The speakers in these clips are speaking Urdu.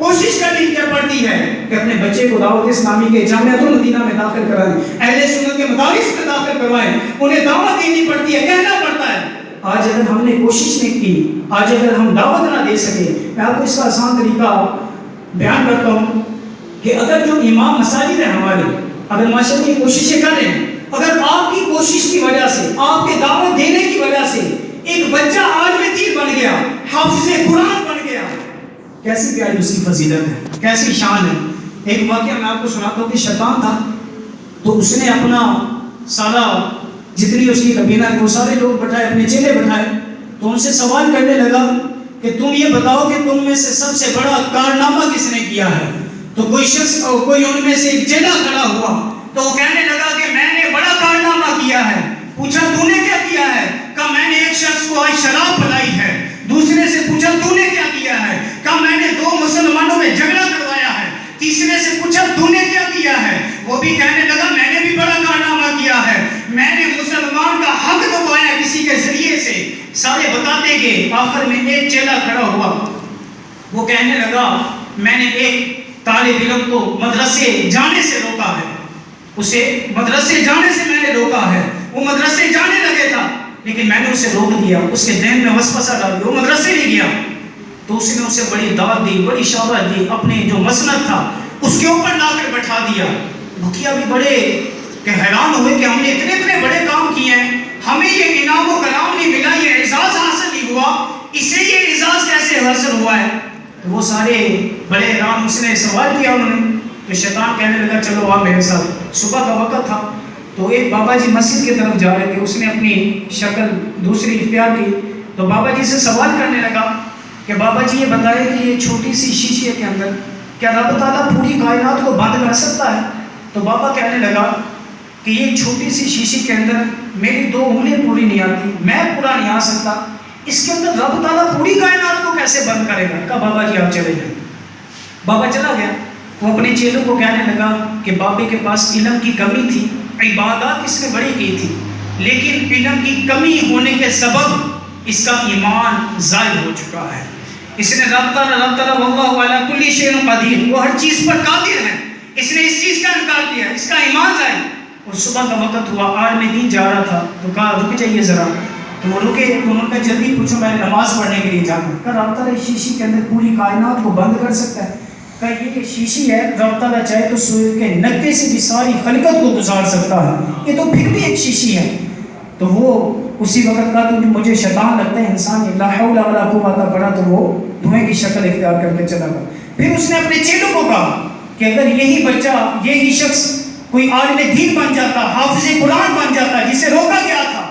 کوشش کرنی کیا پڑتی ہے کہ اپنے بچے کو دعوت اسلامی کے جامعۃ المدینہ میں داخل کرائیں، اہل سنت کے مدارس میں داخل کروائیں، انہیں دعوت دینی پڑتی ہے، کہنا پڑتا ہے۔ آج اگر ہم نے کوشش نہیں کی، آج اگر ہم دعوت نہ دے سکے، میں آپ کو اس کا آسان طریقہ بیان کرتا ہوں کہ اگر جو امام مساجد ہیں ہمارے، اگر ماشاءاللہ کی کوششیں کر رہے ہیں، اگر آپ کی کوشش کی وجہ سے، آپ کے دعوت دینے کی وجہ سے ایک بچہ عالم دین بن گیا، حافظ قرآن بن گیا، کیسی پیاری اس کی فضیلت ہے، کیسی شان ہے۔ ایک واقعہ میں آپ کو سناتا ہوں کہ شیطان تھا، تو اس نے اپنا سارا جتنی اس کی کبینہ ہے وہ سارے لوگ بٹھائے، اپنے چیلے بٹھائے، تو ان سے سوال کرنے لگا کہ تم یہ بتاؤ کہ تم میں سے سب سے بڑا کارنامہ کس نے کیا ہے؟ تو کوئی شخص، کوئی ان میں سے ایک چیلا کھڑا ہوا، تو وہ کہنے لگا کہ میں نے بڑا کارنامہ کیا ہے۔ پوچھا تو نے کیا کیا ہے؟ کہا میں نے ایک شخص کو آج شراب پلائی ہے۔ دوسرے سے پوچھا تو نے کیا کیا ہے؟ کہا میں نے 2 مسلمانوں میں جھگڑا کروایا ہے۔ تیسرے سے پوچھا تو نے کیا کیا ہے؟ وہ بھی کہنے لگا میں نے بھی بڑا کارنامہ کیا ہے، میں نے مسلمان کا حق دبایا کسی کے ذریعے سے۔ سارے بتاتے گئے، آخر میں ایک چیلا کھڑا ہوا، وہ کہنے لگا میں نے ایک طالب علم کو مدرسے جانے سے روکا ہے، اسے مدرسے جانے سے میں نے روکا ہے، وہ مدرسے جانے لگے تھا لیکن میں نے اسے روک دیا، اس کے ذہن میں وسوسہ ڈال دیا، وہ مدرسے نہیں گیا۔ تو اس نے اسے بڑی دعوت دی، بڑی شاباش دی، اپنے جو مسند تھا اس کے اوپر لا کر بٹھا دیا۔ بھکیا بھی بڑے کہ حیران ہوئے کہ ہم نے اتنے بڑے کام کیے ہیں، ہمیں یہ انعام و کرام نہیں ملا، یہ اعزاز حاصل نہیں ہوا، اسے یہ اعزاز کیسے حاصل ہوا ہے؟ تو وہ سارے بڑے حیران، اس نے سوال کیا انہوں نے، تو شیطان کہنے لگا چلو آپ میرے ساتھ۔ صبح کا وقت تھا، تو ایک بابا جی مسجد کی طرف جا رہے تھے، اس نے اپنی شکل دوسری اختیار کی، تو بابا جی سے سوال کرنے لگا کہ بابا جی یہ بتائے کہ یہ چھوٹی سی شیشے کے اندر کیا رب تعالیٰ پوری کائنات کو بند کر سکتا ہے؟ تو بابا کہنے لگا کہ یہ چھوٹی سی شیشے کے اندر میری 2 انگلیاں پوری نہیں آتی، میں پورا نہیں آ سکتا، اس کے اندر رب تعالیٰ پوری کائنات کو کیسے بند کرے گا؟ کہا بابا جی آپ چلے جائیں۔ بابا چلا گیا، وہ اپنے چیلوں کو کہنے لگا کہ بابے کے پاس علم کی کمی تھی، عبادات اس نے بڑی کی تھی، لیکن علم کی کمی ہونے کے سبب اس کا ایمان ضائع ہو چکا ہے۔ اس نے رب تعالیٰ واللہ علی کل شیء قدیر، وہ ہر چیز پر قادر ہے، اس نے اس چیز کا انکار کیا، اس کا ایمان ضائع۔ اور صبح کا وقت ہوا، عالم دین جا رہا تھا، تو کہا رک جائیے ذرا، تو وہ رکے، تو انہوں نے جلدی پوچھو میں نے نماز پڑھنے کے لیے جانا۔ کہا رب تعالیٰ شیشی کے اندر پوری کائنات کو بند کر سکتا ہے؟ کہا یہ کہ شیشی ہے، رب تعالیٰ چاہے تو سورج کے نکے سے بھی ساری خلقت کو گزار سکتا ہے، یہ تو پھر بھی ایک شیشی ہے۔ تو وہ اسی وقت کہا تو مجھے شیطان لگتا ہے انسان لا حول ولا قوت، پڑا تو وہ دھوئیں کی شکل اختیار کر کے چلا گیا۔ پھر اس نے اپنے چیلوں کو کہا کہ اگر یہی بچہ، یہی شخص کوئی عالم دین بن جاتا، حافظ قرآن بن جاتا جسے روکا گیا تھا،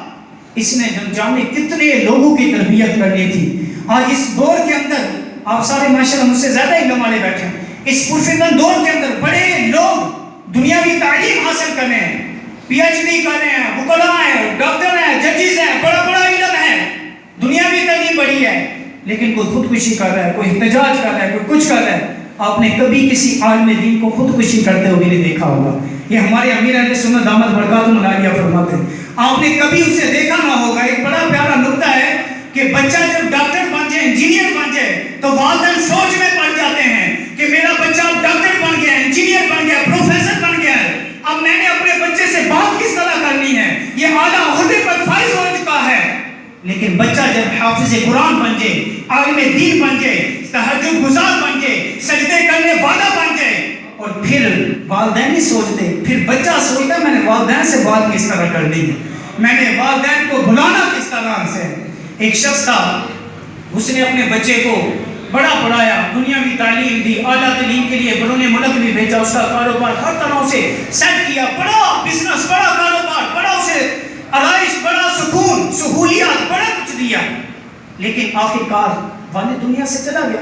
اس نے جامع کتنے لوگوں کی تربیت کرنی تھی۔ آج اس دور کے اندر آپ سارے ماشاءاللہ مجھ سے زیادہ علم والے بیٹھے ہیں، اس پرفتن دور کے اندر بڑے لوگ دنیاوی تعلیم حاصل کر رہے ہیں، پی ایچ ڈی کر رہے ہیں، وکلاء ہیں، ڈاکٹر ہیں، ججز ہیں، بڑا علم ہے، دنیاوی تعلیم بڑی ہے، لیکن کوئی خودکشی کر رہا ہے، کوئی احتجاج کر رہا ہے، کوئی کچھ کر رہا ہے۔ آپ نے کبھی کسی عالم دین کو خودکشی کرتے ہوئے نہیں دیکھا ہوگا، یہ ہمارے امیر اہل سنت دامت برکاتہم العالیہ فرماتے ہیں، آپ نے کبھی اسے دیکھا نہ ہوگا۔ ایک بڑا پیارا نکتہ ہے کہ بچہ جب ڈاکٹر بن جائے، انجینئر بن جائے، تو والدین سوچ میں پڑ جاتے ہیں کہ میرا بچہ اب ڈاکٹر بن گیا ہے، انجینئر بن گیا ہے، پروفیسر بن گیا ہے، اب میں نے اپنے بچے سے بات کس طرح کرنی ہے، یہ اعلیٰ عہدے پر فائز ہو چکا ہے۔ لیکن بچہ جب حافظ قرآن بن جائے، عالم دین بن جائے، تہجد گزار بن جائے، سجدے کرنے والا بن جائے، اور پھر والدین نہیں سوچتے، پھر بچہ سوچتا ہے میں نے والدین سے بات کس طرح کرنی ہے، میں نے والدین کو بلانا کس طرح سے۔ ایک شخص تھا، اس نے اپنے بچے کو بڑا پڑھایا، دنیاوی تعلیم دی، اعلیٰ تعلیم کے لیے بیرون ملک بھی بھیجا، اس کا کاروبار ہر طرح سے سیٹ کیا، بڑا بزنس، بڑا کاروبار، بڑا اسے آرائش، بڑا سکون، سہولیات، بڑا کچھ دیا، لیکن آخرکار والد دنیا سے چلا گیا۔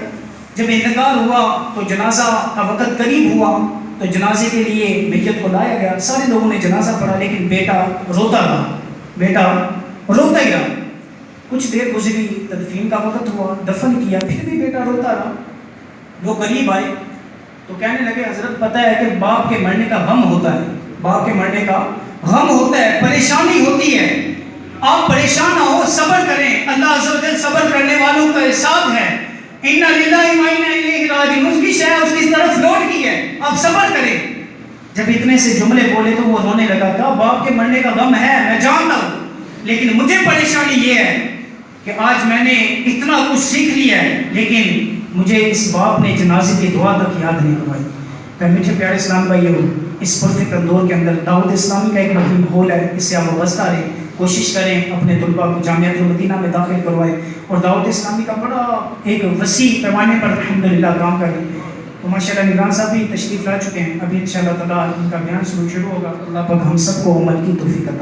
جب انتقال ہوا تو جنازہ کا وقت قریب ہوا، تو جنازے کے لیے میت کو لایا گیا، سارے لوگوں نے جنازہ پڑھا، لیکن بیٹا روتا رہا، بیٹا روتا ہی رہا۔ کچھ دیر گزری، تدفین کا وقت ہوا، دفن کیا، پھر بھی بیٹا روتا رہا۔ لوگ قریب آئے تو کہنے لگے حضرت پتہ ہے کہ باپ کے مرنے کا غم ہوتا ہے، باپ کے مرنے کا غم ہوتا ہے، پریشانی ہوتی ہے، آپ پریشان نہ ہو، صبر کریں، اللہ عز و جل صبر کرنے والوں کا احسان ہے۔ اِنَّ لِلَّهِ وَإِنَّا إِلَيْهِ رَاجِعُونَ ہماری نزدیک ہے اس کی طرف لوٹ کی ہے، اب صبر کریں۔ جب اتنے سے جملے بولے تو وہ رونے لگا، کہا باپ کے مرنے کا غم ہے میں جانتا ہوں، لیکن مجھے پریشانی یہ ہے کہ آج میں نے اتنا کچھ سیکھ لیا ہے لیکن مجھے اس باپ نے جنازے کی دعا تک یاد نہیں کروائی۔ تو میٹھے پیارے اسلام بھائیوں، اس پرفکٹ دور کے اندر دعوت اسلامی کا ایک مہین ہول ہے، اس سے آپ وابستہ رہیں، کوشش کریں اپنے طلباء کو جامعۃ المدینہ میں داخل کروائیں اور دعوت اسلامی کا بڑا ایک وسیع پیمانے پر الحمدللہ کام کریں۔ تو ماشاءاللہ نگران صاحب بھی تشریف لا چکے ہیں، ابھی انشاءاللہ تعالیٰ ان کا بیان شروع ہوگا۔ اللہ پاک ہم سب کو عمل کی توفیق عطا